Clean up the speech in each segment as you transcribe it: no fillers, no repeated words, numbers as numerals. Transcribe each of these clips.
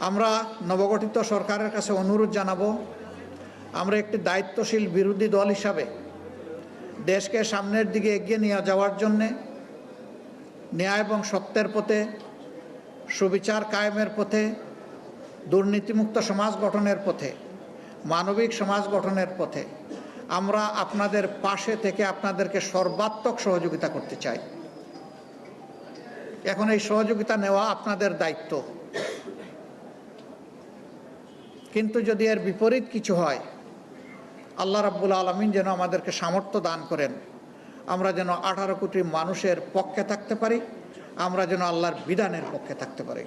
আমরা নবগঠিত সরকারের কাছে অনুরোধ জানাবো, আমরা একটি দায়িত্বশীল বিরোধী দল হিসাবে দেশকে সামনের দিকে এগিয়ে নিয়ে যাওয়ার জন্যে ন্যায় এবং সত্যের পথে, সুবিচার কায়েমের পথে, দুর্নীতিমুক্ত সমাজ গঠনের পথে, মানবিক সমাজ গঠনের পথে আমরা আপনাদের পাশে থেকে আপনাদেরকে সর্বাত্মক সহযোগিতা করতে চাই। এখন এই সহযোগিতা নেওয়া আপনাদের দায়িত্ব, কিন্তু যদি এর বিপরীত কিছু হয়, আল্লাহ রাব্বুল আলামিন যেন আমাদেরকে সামর্থ্য দান করেন, আমরা যেন 18 কোটি মানুষের পক্ষে থাকতে পারি, আমরা যেন আল্লাহর বিধানের পক্ষে থাকতে পারি।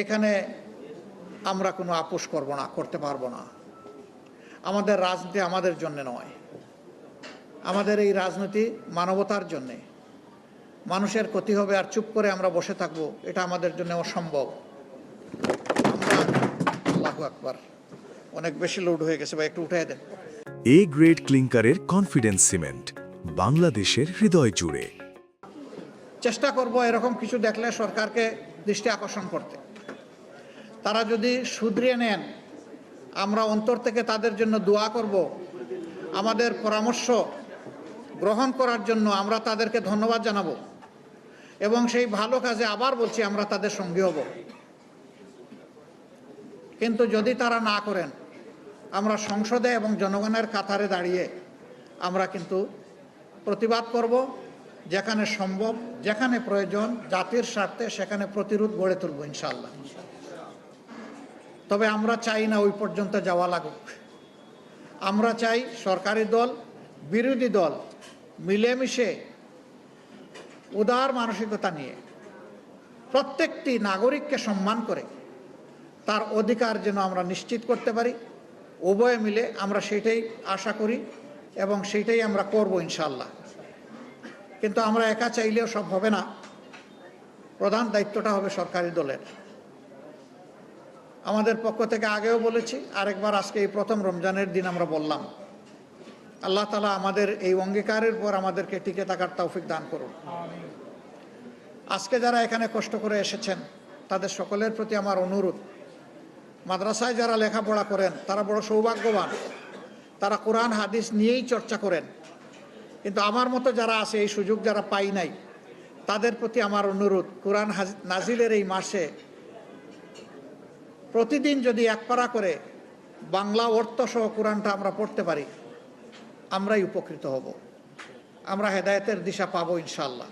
এখানে আমরা কোনো আপোষ করতে পারবো না। আমাদের রাজনীতি আমাদের জন্য নয়, আমাদের এই রাজনীতি মানবতার জন্যে। মানুষের ক্ষতি হবে আর চুপ করে আমরা বসে থাকবো, এটা আমাদের জন্য অসম্ভব। আমরা আল্লাহু আকবার, অনেক বেশি লোড হয়ে গেছে, ভাই একটু উঠাই দেন। এ গ্রেড ক্লিংকারের কনফিডেন্স সিমেন্ট, বাংলাদেশের হৃদয় জুড়ে। চেষ্টা করব এরকম কিছু দেখলে সরকারকে দৃষ্টি আকর্ষণ করতে। তারা যদি শুধরিয়ে নেন, আমরা অন্তর থেকে তাদের জন্য দোয়া করব। আমাদের পরামর্শ গ্রহণ করার জন্য আমরা তাদেরকে ধন্যবাদ জানাবো এবং সেই ভালো কাজে আবার বলছি আমরা তাদের সঙ্গী হব। কিন্তু যদি তারা না করেন, আমরা সংসদে এবং জনগণের কাতারে দাঁড়িয়ে আমরা কিন্তু প্রতিবাদ করব। যেখানে সম্ভব, যেখানে প্রয়োজন, জাতির স্বার্থে সেখানে প্রতিরোধ গড়ে তুলব ইনশাআল্লাহ। তবে আমরা চাই না ওই পর্যন্ত যাওয়া লাগুক। আমরা চাই সরকারি দল, বিরোধী দল মিলেমিশে উদার মানসিকতা নিয়ে প্রত্যেকটি নাগরিককে সম্মান করে তার অধিকার যেন আমরা নিশ্চিত করতে পারি। উভয়ে মিলে আমরা সেটাই আশা করি এবং সেটাই আমরা করব ইনশাআল্লাহ। কিন্তু আমরা একা চাইলেও সব হবে না, প্রধান দায়িত্বটা হবে সরকারি দলের। আমাদের পক্ষ থেকে আগেও বলেছি, আরেকবার আজকে এই প্রথম রমজানের দিন আমরা বললাম, আল্লাহ তাআলা আমাদের এই অঙ্গীকারের পর আমাদেরকে টিকে থাকার তৌফিক দান করুন। আজকে যারা এখানে কষ্ট করে এসেছেন তাদের সকলের প্রতি আমার অনুরোধ, মাদ্রাসায় যারা লেখাপড়া করেন তারা বড় সৌভাগ্যবান, তারা কোরআন হাদিস নিয়েই চর্চা করেন। কিন্তু আমার মতো যারা আছে, এই সুযোগ যারা পাই নাই, তাদের প্রতি আমার অনুরোধ, কোরআন নাজিলের এই মাসে প্রতিদিন যদি এক পারা করে বাংলা অর্থ সহ কোরআনটা আমরা পড়তে পারি, আমরাই উপকৃত হব, আমরা হেদায়েতের দিশা পাবো ইনশাআল্লাহ।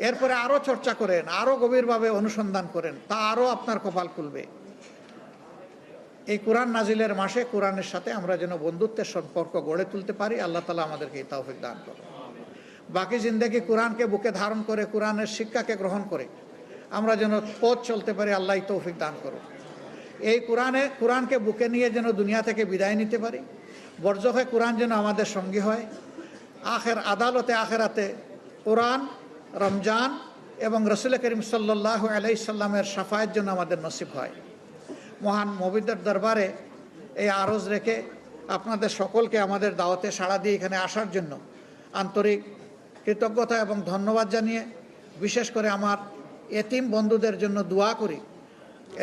এরপরে আরও চর্চা করেন, আরও গভীরভাবে অনুসন্ধান করেন, তা আরও আপনার কপাল খুলবে। এই কোরআন নাজিলের মাসে কোরআনের সাথে আমরা যেন বন্ধুত্বের সম্পর্ক গড়ে তুলতে পারি, আল্লাহ তাআলা আমাদেরকে এই তৌফিক দান করুন। বাকি জিন্দেগি কোরআনকে বুকে ধারণ করে, কোরআনের শিক্ষাকে গ্রহণ করে আমরা যেন পথ চলতে পারি, আল্লাহ তৌফিক দান করুন। এই কোরআনকে বুকে নিয়ে যেন দুনিয়া থেকে বিদায় নিতে পারি, বরজখে কোরআন যেন আমাদের সঙ্গী হয়। আদালতে আখেরাতে কোরআন, রমজান এবং রসুল করিম সাল্লাল্লাহু আলাইহি সাল্লামের শাফায়েত যেন আমাদের নসিব হয়। মহান মুবিদের দরবারে এই আরজ রেখে আপনাদের সকলকে আমাদের দাওয়াতে সাড়া দিয়ে এখানে আসার জন্য আন্তরিক কৃতজ্ঞতা এবং ধন্যবাদ জানিয়ে, বিশেষ করে আমার এতিম বন্ধুদের জন্য দোয়া করি,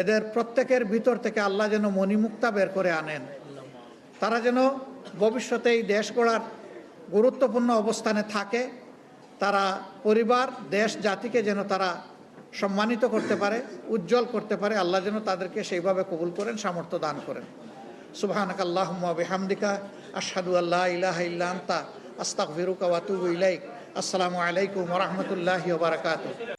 এদের প্রত্যেকের ভিতর থেকে আল্লাহ যেন মণিমুক্তা বের করে আনেন। তারা যেন ভবিষ্যতে এই দেশ গড়ার গুরুত্বপূর্ণ অবস্থানে থাকে, তারা পরিবার, দেশ, জাতিকে যেন তারা সম্মানিত করতে পারে, উজ্জ্বল করতে পারে। আল্লাহ যেন তাদেরকে সেইভাবে কবুল করেন, সামর্থ্য দান করেন। সুবহানাকাল্লাহুম্মা ওয়া বিহামদিকা আশহাদু আল্লা ইলাহা ইল্লা আনতা আস্তাগফিরুকা ওয়া আতুবু ইলাইক। আসসালামু আলাইকুম ওয়া রাহমাতুল্লাহি ওয়া বারাকাতুহু।